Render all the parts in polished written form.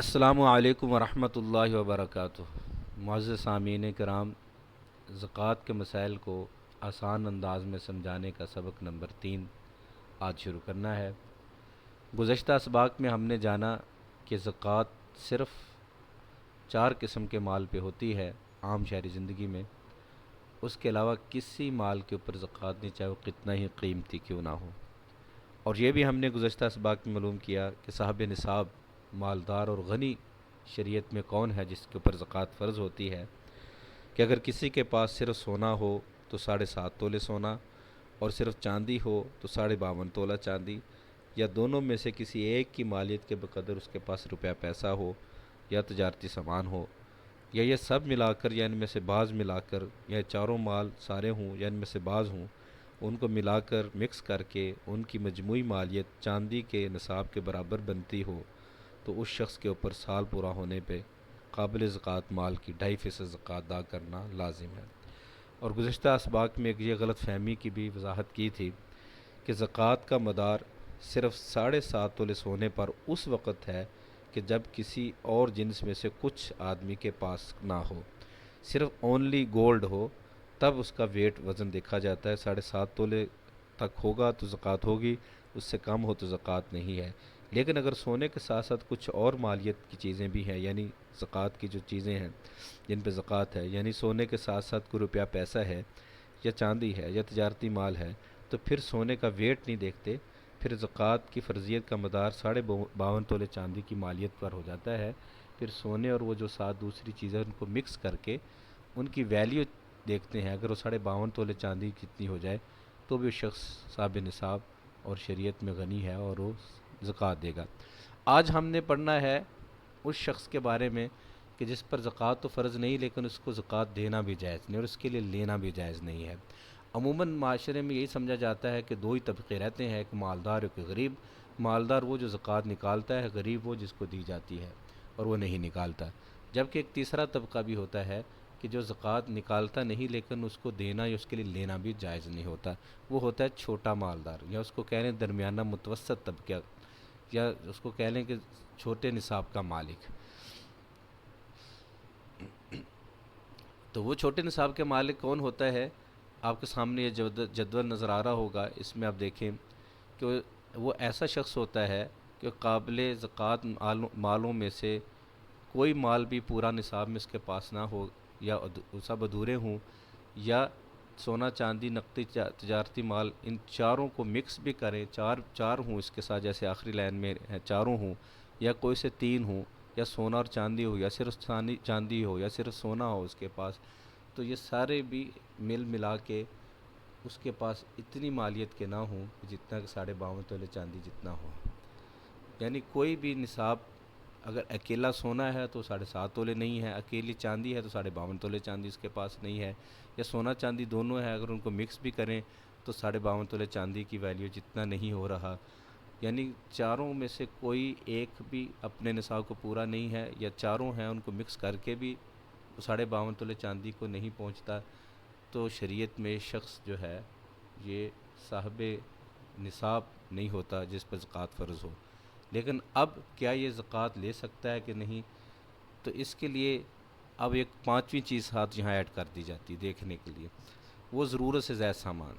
السلام علیکم ورحمۃ اللہ وبرکاتہ۔ معزز سامعین کرام، زکوٰۃ کے مسائل کو آسان انداز میں سمجھانے کا سبق نمبر 3 آج شروع کرنا ہے۔ گزشتہ اسباق میں ہم نے جانا کہ زکوٰۃ صرف 4 قسم کے مال پہ ہوتی ہے عام شہری زندگی میں۔ اس کے علاوہ کسی مال کے اوپر زکوٰۃ نہیں، چاہے وہ کتنا ہی قیمتی کیوں نہ ہو۔ اور یہ بھی ہم نے گزشتہ اسباق میں معلوم کیا کہ صاحب نصاب، مالدار اور غنی شریعت میں کون ہے جس کے اوپر زکوٰۃ فرض ہوتی ہے، کہ اگر کسی کے پاس صرف سونا ہو تو 7.5 تولے سونا، اور صرف چاندی ہو تو 52.5 تولہ چاندی، یا دونوں میں سے کسی ایک کی مالیت کے بقدر اس کے پاس روپیہ پیسہ ہو یا تجارتی سامان ہو، یا یہ سب ملا کر یا ان میں سے بعض ملا کر، یا چاروں مال سارے ہوں یا ان میں سے بعض ہوں، ان کو ملا کر مکس کر کے ان کی مجموعی مالیت چاندی کے نصاب کے برابر بنتی ہو، تو اس شخص کے اوپر سال پورا ہونے پہ قابل زکوٰۃ مال کی 2.5% زکوٰۃ ادا کرنا لازم ہے۔ اور گزشتہ اسباق میں ایک یہ غلط فہمی کی بھی وضاحت کی تھی کہ زکوٰۃ کا مدار صرف 7.5 تولے سونے پر اس وقت ہے کہ جب کسی اور جنس میں سے کچھ آدمی کے پاس نہ ہو، صرف اونلی گولڈ ہو تب اس کا ویٹ وزن دیکھا جاتا ہے۔ 7.5 تولے تک ہوگا تو زکوٰۃ ہوگی، اس سے کم ہو تو زکوٰۃ نہیں ہے۔ لیکن اگر سونے کے ساتھ ساتھ کچھ اور مالیت کی چیزیں بھی ہیں، یعنی زکوٰۃ کی جو چیزیں ہیں جن پہ زکوٰۃ ہے، یعنی سونے کے ساتھ ساتھ کوئی روپیہ پیسہ ہے یا چاندی ہے یا تجارتی مال ہے، تو پھر سونے کا ویٹ نہیں دیکھتے، پھر زکوٰۃ کی فرضیت کا مدار 52.5 تولے چاندی کی مالیت پر ہو جاتا ہے۔ پھر سونے اور وہ جو ساتھ دوسری چیزیں ان کو مکس کر کے ان کی ویلیو دیکھتے ہیں۔ اگر وہ 52.5 تولے چاندی کتنی ہو جائے تو بھی وہ شخص صاحب نصاب اور شریعت میں غنی ہے اور وہ زکوٰۃ دے گا۔ آج ہم نے پڑھنا ہے اس شخص کے بارے میں کہ جس پر زکوٰۃ تو فرض نہیں، لیکن اس کو زکوٰۃ دینا بھی جائز نہیں اور اس کے لیے لینا بھی جائز نہیں ہے۔ عموماً معاشرے میں یہی سمجھا جاتا ہے کہ دو ہی طبقے رہتے ہیں، ایک مالدار ایک غریب۔ مالدار وہ جو زکوٰۃ نکالتا ہے، غریب وہ جس کو دی جاتی ہے اور وہ نہیں نکالتا۔ جبکہ ایک تیسرا طبقہ بھی ہوتا ہے کہ جو زکوٰۃ نکالتا نہیں لیکن اس کو دینا یا اس کے لیے لینا بھی جائز نہیں ہوتا، وہ ہوتا ہے چھوٹا مالدار، یا اس کو کہہ لیں درمیانہ متوسط طبقہ، یا اس کو کہہ لیں کہ چھوٹے نصاب کا مالک۔ تو وہ چھوٹے نصاب کے مالک کون ہوتا ہے؟ آپ کے سامنے یہ جدول نظر آ رہا ہوگا، اس میں آپ دیکھیں کہ وہ ایسا شخص ہوتا ہے کہ قابل زکوٰۃ مالوں میں سے کوئی مال بھی پورا نصاب میں اس کے پاس نہ ہو، یا سب ادھورے ہوں، یا سونا چاندی نقدی تجارتی مال ان چاروں کو مکس بھی کریں، چار ہوں اس کے ساتھ، جیسے آخری لائن میں چاروں ہوں، یا کوئی سے 3 ہوں، یا سونا اور چاندی ہو، یا صرف چاندی ہو، یا صرف سونا ہو اس کے پاس، تو یہ سارے بھی ملا کے اس کے پاس اتنی مالیت کے نہ ہوں جتنا کہ 52.5 تولے چاندی جتنا ہو۔ یعنی کوئی بھی نصاب اگر اکیلا سونا ہے تو 7.5 تولے نہیں ہے، اکیلی چاندی ہے تو 52.5 تولے چاندی اس کے پاس نہیں ہے، یا سونا چاندی دونوں ہے، اگر ان کو مکس بھی کریں تو 52.5 تولے چاندی کی ویلیو جتنا نہیں ہو رہا۔ یعنی چاروں میں سے کوئی ایک بھی اپنے نصاب کو پورا نہیں ہے، یا چاروں ہیں ان کو مکس کر کے بھی 52.5 تولے چاندی کو نہیں پہنچتا، تو شریعت میں شخص جو ہے یہ صاحب نصاب نہیں ہوتا جس پر زکوٰۃ فرض ہو۔ لیکن اب کیا یہ زکوٰۃ لے سکتا ہے کہ نہیں؟ تو اس کے لیے اب ایک 5ویں چیز ساتھ یہاں ایڈ کر دی جاتی دیکھنے کے لیے، وہ ضرورت سے زائد سامان،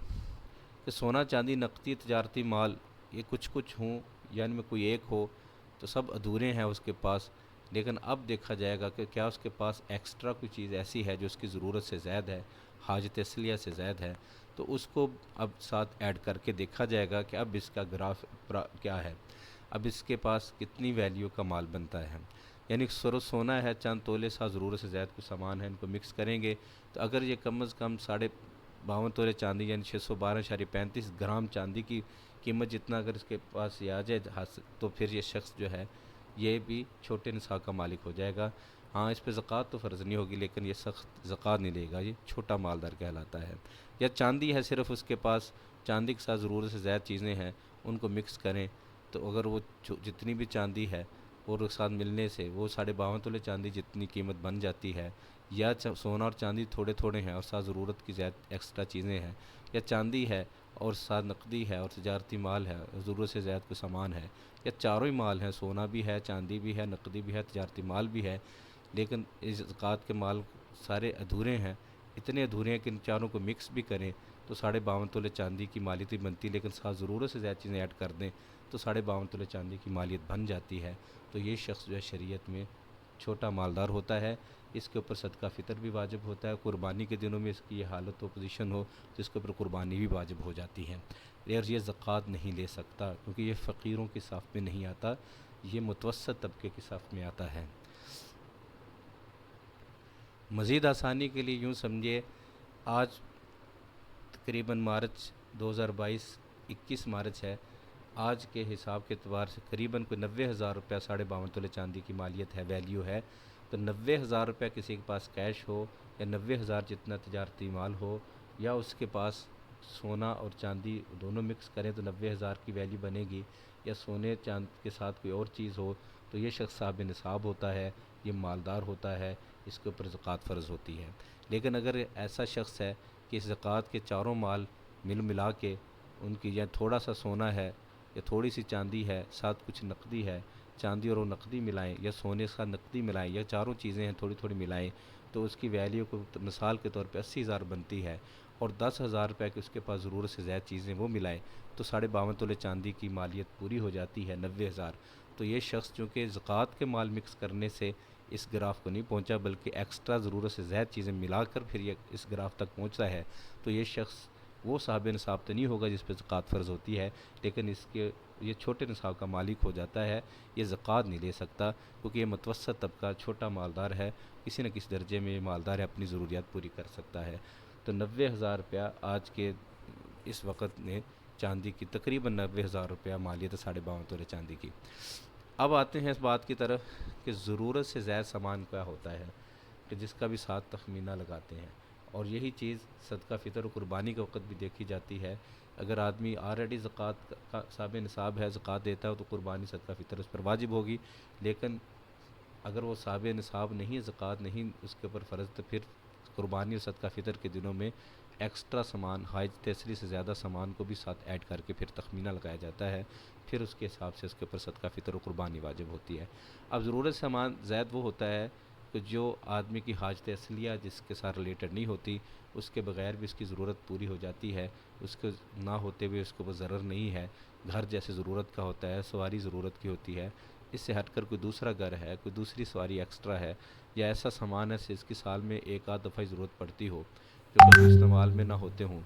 کہ سونا چاندی نقدی تجارتی مال یہ کچھ ہوں یا ان میں کوئی ایک ہو تو سب ادھورے ہیں اس کے پاس، لیکن اب دیکھا جائے گا کہ کیا اس کے پاس ایکسٹرا کوئی چیز ایسی ہے جو اس کی ضرورت سے زائد ہے، حاجت اصلیہ سے زائد ہے، تو اس کو اب ساتھ ایڈ کر کے دیکھا جائے گا کہ اب اس کا گراف کیا ہے، اب اس کے پاس کتنی ویلیو کا مال بنتا ہے۔ یعنی سونا ہے چند تولے، ساتھ ضرورت سے زائد کچھ سامان ہے، ان کو مکس کریں گے تو اگر یہ کم از کم 52 تولے چاندی یعنی 612.35 گرام چاندی کی قیمت جتنا اگر اس کے پاس یہ آ جائے تو پھر یہ شخص جو ہے یہ بھی چھوٹے نصاب کا مالک ہو جائے گا۔ ہاں اس پہ زکوٰۃ تو فرض نہیں ہوگی، لیکن یہ سخت زکوٰۃ نہیں لے گا، یہ چھوٹا مالدار کہلاتا ہے۔ یا چاندی ہے صرف اس کے پاس، چاندی کے ساتھ ضرورت سے زائد چیزیں ہیں ان کو مکس کریں تو اگر وہ جتنی بھی چاندی ہے اور اس ساتھ ملنے سے وہ 52.5 تولے چاندی جتنی قیمت بن جاتی ہے، یا سونا اور چاندی تھوڑے ہیں اور ساتھ ضرورت کی زائد ایکسٹرا چیزیں ہیں، یا چاندی ہے اور ساتھ نقدی ہے اور تجارتی مال ہے اور ضرورت سے زائد کوئی سامان ہے، یا چاروں ہی مال ہیں، سونا بھی ہے، چاندی بھی ہے، نقدی بھی ہے، تجارتی مال بھی ہے، لیکن اس زکوٰۃ کے مال سارے ادھورے ہیں، اتنے ادھورے ہیں کہ ان چاروں کو مکس بھی کریں تو 52.5 تولے چاندی کی مالیت بنتی، لیکن ساتھ ضرورت سے زیادہ چیزیں ایڈ کر دیں تو 52.5 تولے چاندی کی مالیت بن جاتی ہے۔ تو یہ شخص جو ہے شریعت میں چھوٹا مالدار ہوتا ہے، اس کے اوپر صدقہ فطر بھی واجب ہوتا ہے، قربانی کے دنوں میں اس کی یہ حالت و پوزیشن ہو تو اس کے اوپر قربانی بھی واجب ہو جاتی ہے، اور یہ زکوٰۃ نہیں لے سکتا کیونکہ یہ فقیروں کی صف میں نہیں آتا، یہ متوسط طبقے کی صف میں آتا ہے۔ مزید آسانی کے لیے یوں سمجھے، آج تقریباً مارچ 2022، 21 مارچ ہے، آج کے حساب کے اعتبار سے قریباً کوئی 90,000 روپیہ 52.5 تولے چاندی کی مالیت ہے، ویلیو ہے، تو 90,000 روپیہ کسی کے پاس کیش ہو یا 90,000 جتنا تجارتی مال ہو، یا اس کے پاس سونا اور چاندی دونوں مکس کریں تو 90,000 کی ویلیو بنے گی، یا سونے چاند کے ساتھ کوئی اور چیز ہو تو یہ شخص صاحب نصاب ہوتا ہے، یہ مالدار ہوتا ہے، اس کے اوپر زکوٰۃ فرض ہوتی ہے۔ لیکن اگر ایسا شخص ہے کہ اس زکوٰۃ کے چاروں مال مل ملا کے ان کی یا تھوڑا سا سونا ہے یا تھوڑی سی چاندی ہے، ساتھ کچھ نقدی ہے، چاندی اور وہ نقدی ملائیں یا سونے کے ساتھ نقدی ملائیں یا چاروں چیزیں ہیں تھوڑی تھوڑی ملائیں، تو اس کی ویلیو کو مثال کے طور پہ 80,000 بنتی ہے، اور 10,000 روپے کی اس کے پاس ضرورت سے زیادہ چیزیں وہ ملائیں تو 52.5 تولے چاندی کی مالیت پوری ہو جاتی ہے، 90,000۔ تو یہ شخص چونکہ زکوٰۃ کے مال مکس کرنے سے اس گراف کو نہیں پہنچا، بلکہ ایکسٹرا ضرورت سے زیادہ چیزیں ملا کر پھر یہ اس گراف تک پہنچتا ہے، تو یہ شخص وہ صاحب نصاب تو نہیں ہوگا جس پہ زکوٰۃ فرض ہوتی ہے، لیکن اس کے یہ چھوٹے نصاب کا مالک ہو جاتا ہے، یہ زکوٰۃ نہیں لے سکتا کیونکہ یہ متوسط طبقہ چھوٹا مالدار ہے، کسی نہ کسی درجے میں یہ مالدار ہے، اپنی ضروریات پوری کر سکتا ہے۔ تو 90,000 روپیہ آج کے اس وقت میں چاندی کی تقریباً 90,000 روپیہ مالیت ہے 52.5 تولے چاندی کی۔ اب آتے ہیں اس بات کی طرف کہ ضرورت سے زائد سامان کیا ہوتا ہے کہ جس کا بھی ساتھ تخمینہ لگاتے ہیں، اور یہی چیز صدقہ فطر و قربانی کے وقت بھی دیکھی جاتی ہے۔ اگر آدمی آلریڈی زکوٰۃ کا صاحب نصاب ہے، زکوٰۃ دیتا ہے تو قربانی صدقہ فطر اس پر واجب ہوگی، لیکن اگر وہ صاحب نصاب نہیں ہے، زکوٰۃ نہیں اس کے اوپر فرض، تو پھر قربانی اور صدقہ فطر کے دنوں میں ایکسٹرا سامان، حاجت اصلی سے زیادہ سامان کو بھی ساتھ ایڈ کر کے پھر تخمینہ لگایا جاتا ہے، پھر اس کے حساب سے اس کے اوپر صدقہ فطر و قربانی واجب ہوتی ہے۔ اب ضرورت سامان زائد وہ ہوتا ہے کہ جو آدمی کی حاجت اصلیہ جس کے ساتھ ریلیٹڈ نہیں ہوتی، اس کے بغیر بھی اس کی ضرورت پوری ہو جاتی ہے، اس کے نہ ہوتے ہوئے اس کو وہ ضرر نہیں ہے، گھر جیسے ضرورت کا ہوتا ہے، سواری ضرورت کی ہوتی ہے، اس سے ہٹ کر کوئی دوسرا گھر ہے، کوئی دوسری سواری ایکسٹرا ہے، یا ایسا سامان ہے جس کی سال میں ایک آدھ دفعہ ضرورت پڑتی ہو جو کبھی استعمال میں نہ ہوتے ہوں،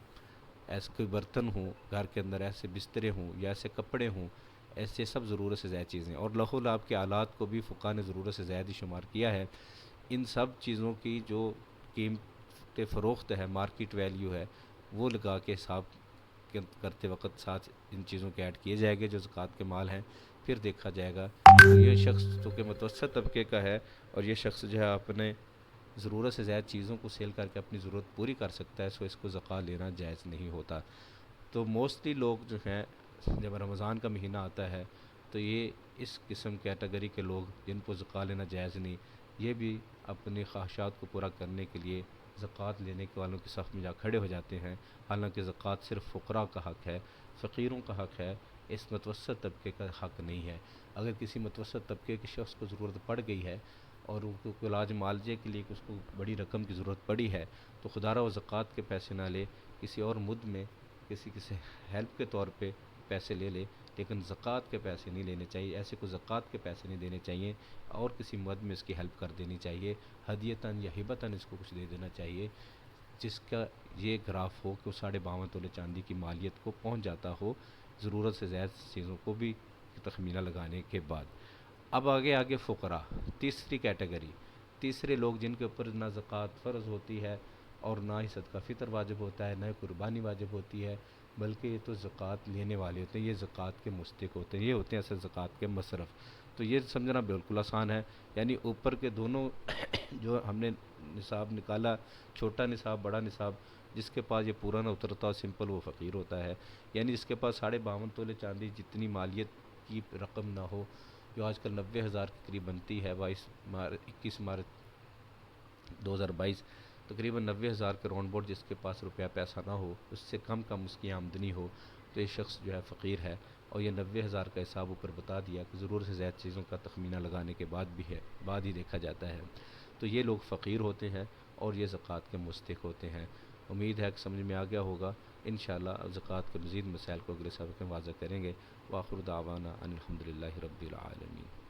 ایسے کوئی برتن ہوں گھر کے اندر، ایسے بسترے ہوں یا ایسے کپڑے ہوں، ایسے سب ضرورت سے زائد چیزیں، اور لہو لعاب کے آلات کو بھی فقہا نے ضرورت سے زائد ہی شمار کیا ہے۔ ان سب چیزوں کی جو قیمت فروخت ہے، مارکیٹ ویلیو ہے، وہ لگا کے حساب کرتے وقت ساتھ ان چیزوں کے ایڈ کیے جائیں گے جو زکوٰۃ کے مال ہیں، پھر دیکھا جائے گا تو یہ شخص چونکہ متوسط طبقے کا ہے اور یہ شخص جو ہے اپنے ضرورت سے زیادہ چیزوں کو سیل کر کے اپنی ضرورت پوری کر سکتا ہے، سو اس کو زکوٰۃ لینا جائز نہیں ہوتا۔ تو موسٹلی لوگ جو ہیں جب رمضان کا مہینہ آتا ہے تو یہ اس قسم کیٹیگری کے لوگ جن کو زکوٰۃ لینا جائز نہیں، یہ بھی اپنی خواہشات کو پورا کرنے کے لیے زکوٰۃ لینے کے والوں کی صف میں جا کھڑے ہو جاتے ہیں، حالانکہ زکوٰۃ صرف فقراء کا حق ہے، فقیروں کا حق ہے، اس متوسط طبقے کا حق نہیں ہے۔ اگر کسی متوسط طبقے کے شخص کو ضرورت پڑ گئی ہے اور اس کو علاج معالجے کے لیے اس کو بڑی رقم کی ضرورت پڑی ہے تو خدا را وہ زکوٰۃ کے پیسے نہ لے، کسی اور مد میں کسی ہیلپ کے طور پہ پیسے لے لے، لیکن زکوٰۃ کے پیسے نہیں لینے چاہیے، ایسے کو زکوٰۃ کے پیسے نہیں دینے چاہیے، اور کسی مد میں اس کی ہیلپ کر دینی چاہیے، ہدیتاً یا ہبتاً اس کو کچھ دے دینا چاہیے، جس کا یہ گراف ہو کہ وہ 52.5 تولے چاندی کی مالیت کو پہنچ جاتا ہو، ضرورت سے زائد چیزوں کو بھی تخمینہ لگانے کے بعد۔ اب آگے فقراء، تیسری کیٹیگری، تیسرے لوگ جن کے اوپر نہ زکوٰۃ فرض ہوتی ہے اور نہ ہی صدقہ فطر واجب ہوتا ہے، نہ ہی قربانی واجب ہوتی ہے، بلکہ یہ تو زکوٰۃ لینے والے ہوتے ہیں، یہ زکوٰۃ کے مستحق ہوتے ہیں، یہ ہوتے ہیں اصل زکوٰۃ کے مصرف۔ تو یہ سمجھنا بالکل آسان ہے، یعنی اوپر کے دونوں جو ہم نے نصاب نکالا، چھوٹا نصاب بڑا نصاب، جس کے پاس یہ پورا نہ اترتا سمپل وہ فقیر ہوتا ہے، یعنی جس کے پاس 52.5 تولے چاندی جتنی مالیت کی رقم نہ ہو، جو آج کل 90,000 کے قریب بنتی ہے، 21 مارچ 2022، تقریباً 90,000 کے راؤنڈ بورڈ جس کے پاس روپیہ پیسہ نہ ہو، اس سے کم اس کی آمدنی ہو، تو یہ شخص جو ہے فقیر ہے، اور یہ 90,000 کا حساب اوپر بتا دیا کہ ضرورت سے زیادہ چیزوں کا تخمینہ لگانے کے بعد بھی ہے، بعد ہی دیکھا جاتا ہے، تو یہ لوگ فقیر ہوتے ہیں اور یہ زکوٰۃ کے مستحق ہوتے ہیں۔ امید ہے کہ سمجھ میں آ گیا ہوگا۔ انشاءاللہ زکوٰۃ کے مزید مسائل کو اگلے سبق میں واضح کریں گے۔ وآخر دعوانا ان الحمدللہ رب العالمین۔